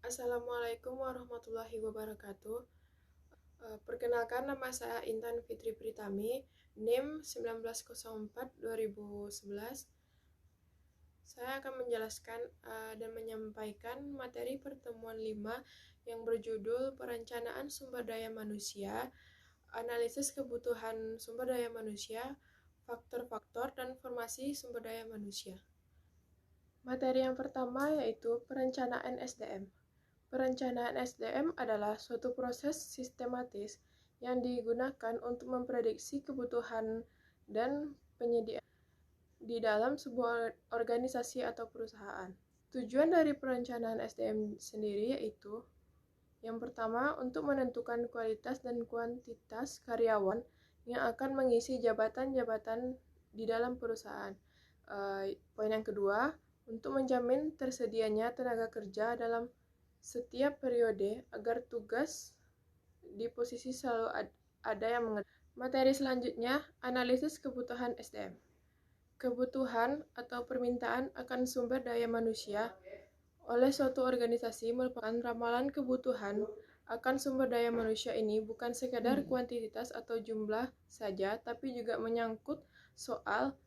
Assalamualaikum warahmatullahi wabarakatuh. Perkenalkan, nama saya Intan Fitri Pritami, NIM 1904-2011. Saya akan menjelaskan dan menyampaikan materi pertemuan 5 yang berjudul Perencanaan Sumber Daya Manusia, Analisis Kebutuhan Sumber Daya Manusia, Faktor-faktor dan Formasi Sumber Daya Manusia. Materi yang pertama yaitu perencanaan SDM. Perencanaan SDM adalah suatu proses sistematis yang digunakan untuk memprediksi kebutuhan dan penyediaan di dalam sebuah organisasi atau perusahaan. Tujuan dari perencanaan SDM sendiri yaitu yang pertama, untuk menentukan kualitas dan kuantitas karyawan yang akan mengisi jabatan-jabatan di dalam perusahaan. Poin yang kedua, untuk menjamin tersedianya tenaga kerja dalam setiap periode agar tugas di posisi selalu ada yang mengerti. Materi selanjutnya, analisis kebutuhan SDM. Kebutuhan atau permintaan akan sumber daya manusia oleh suatu organisasi merupakan ramalan kebutuhan akan sumber daya manusia ini bukan sekadar kuantitas atau jumlah saja, tapi juga menyangkut soal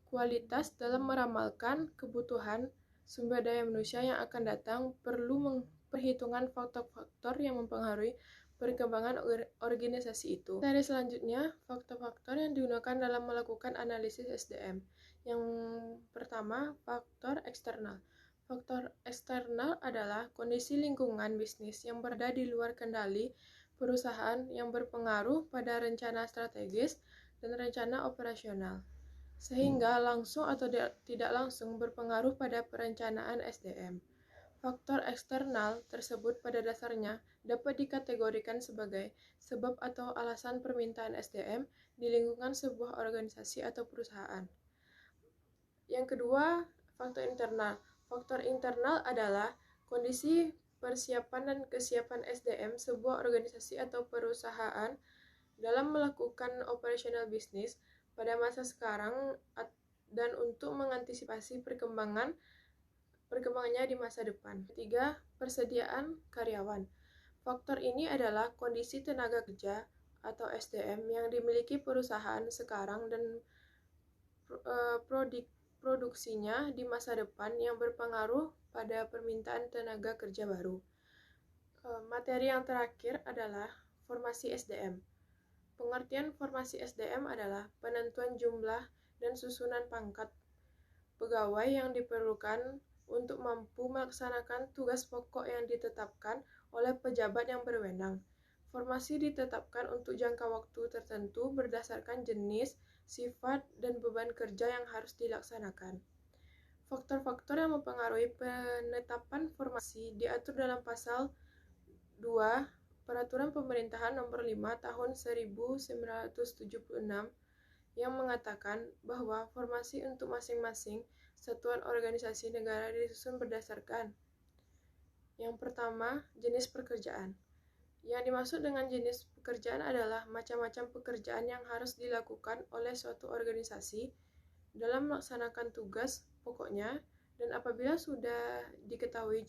kualitas. Dalam meramalkan kebutuhan sumber daya manusia yang akan datang, perlu perhitungan faktor-faktor yang mempengaruhi perkembangan organisasi itu. Materi selanjutnya, faktor-faktor yang digunakan dalam melakukan analisis SDM. Yang pertama, faktor eksternal. Faktor eksternal adalah kondisi lingkungan bisnis yang berada di luar kendali perusahaan yang berpengaruh pada rencana strategis dan rencana operasional, sehingga langsung atau tidak langsung berpengaruh pada perencanaan SDM. Faktor eksternal tersebut pada dasarnya dapat dikategorikan sebagai sebab atau alasan permintaan SDM di lingkungan sebuah organisasi atau perusahaan. Yang kedua, faktor internal. Faktor internal adalah kondisi persiapan dan kesiapan SDM sebuah organisasi atau perusahaan dalam melakukan operasional bisnis pada masa sekarang dan untuk mengantisipasi perkembangannya di masa depan. Ketiga, persediaan karyawan. Faktor ini adalah kondisi tenaga kerja atau SDM yang dimiliki perusahaan sekarang dan produksinya di masa depan yang berpengaruh pada permintaan tenaga kerja baru. Materi yang terakhir adalah formasi SDM. Pengertian formasi SDM adalah penentuan jumlah dan susunan pangkat pegawai yang diperlukan untuk mampu melaksanakan tugas pokok yang ditetapkan oleh pejabat yang berwenang. Formasi ditetapkan untuk jangka waktu tertentu berdasarkan jenis, sifat, dan beban kerja yang harus dilaksanakan. Faktor-faktor yang mempengaruhi penetapan formasi diatur dalam Pasal 2 Peraturan Pemerintahan Nomor 5 Tahun 1976 yang mengatakan bahwa formasi untuk masing-masing satuan organisasi negara disusun berdasarkan: yang pertama, jenis pekerjaan. Yang dimaksud dengan jenis pekerjaan adalah macam-macam pekerjaan yang harus dilakukan oleh suatu organisasi dalam melaksanakan tugas pokoknya, dan apabila sudah diketahui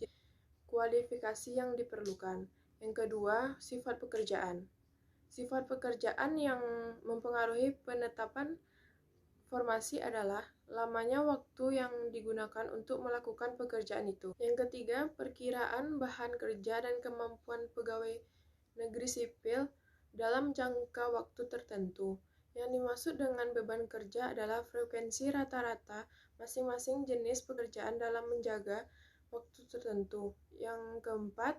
kualifikasi yang diperlukan. Yang kedua, sifat pekerjaan. Sifat pekerjaan yang mempengaruhi penetapan formasi adalah lamanya waktu yang digunakan untuk melakukan pekerjaan itu. Yang ketiga, perkiraan bahan kerja dan kemampuan pegawai negeri sipil dalam jangka waktu tertentu. Yang dimaksud dengan beban kerja adalah frekuensi rata-rata masing-masing jenis pekerjaan dalam menjaga waktu tertentu. Yang keempat,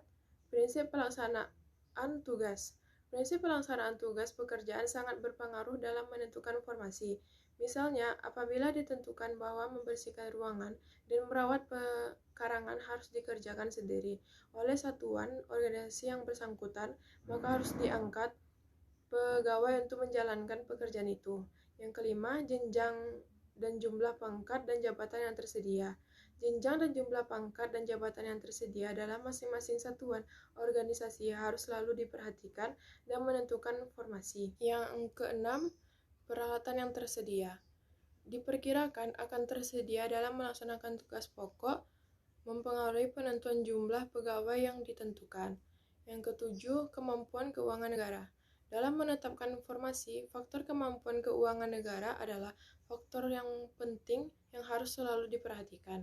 prinsip pelaksanaan tugas. Prinsip pelaksanaan tugas pekerjaan sangat berpengaruh dalam menentukan formasi. Misalnya, apabila ditentukan bahwa membersihkan ruangan dan merawat pekarangan harus dikerjakan sendiri oleh satuan organisasi yang bersangkutan, maka harus diangkat pegawai untuk menjalankan pekerjaan itu. Yang kelima, jenjang dan jumlah pangkat dan jabatan yang tersedia. Jenjang dan jumlah pangkat dan jabatan yang tersedia dalam masing-masing satuan organisasi harus selalu diperhatikan dan menentukan formasi. Yang keenam, peralatan yang tersedia. Diperkirakan akan tersedia dalam melaksanakan tugas pokok mempengaruhi penentuan jumlah pegawai yang ditentukan. Yang ketujuh, kemampuan keuangan negara. Dalam menetapkan informasi, faktor kemampuan keuangan negara adalah faktor yang penting yang harus selalu diperhatikan.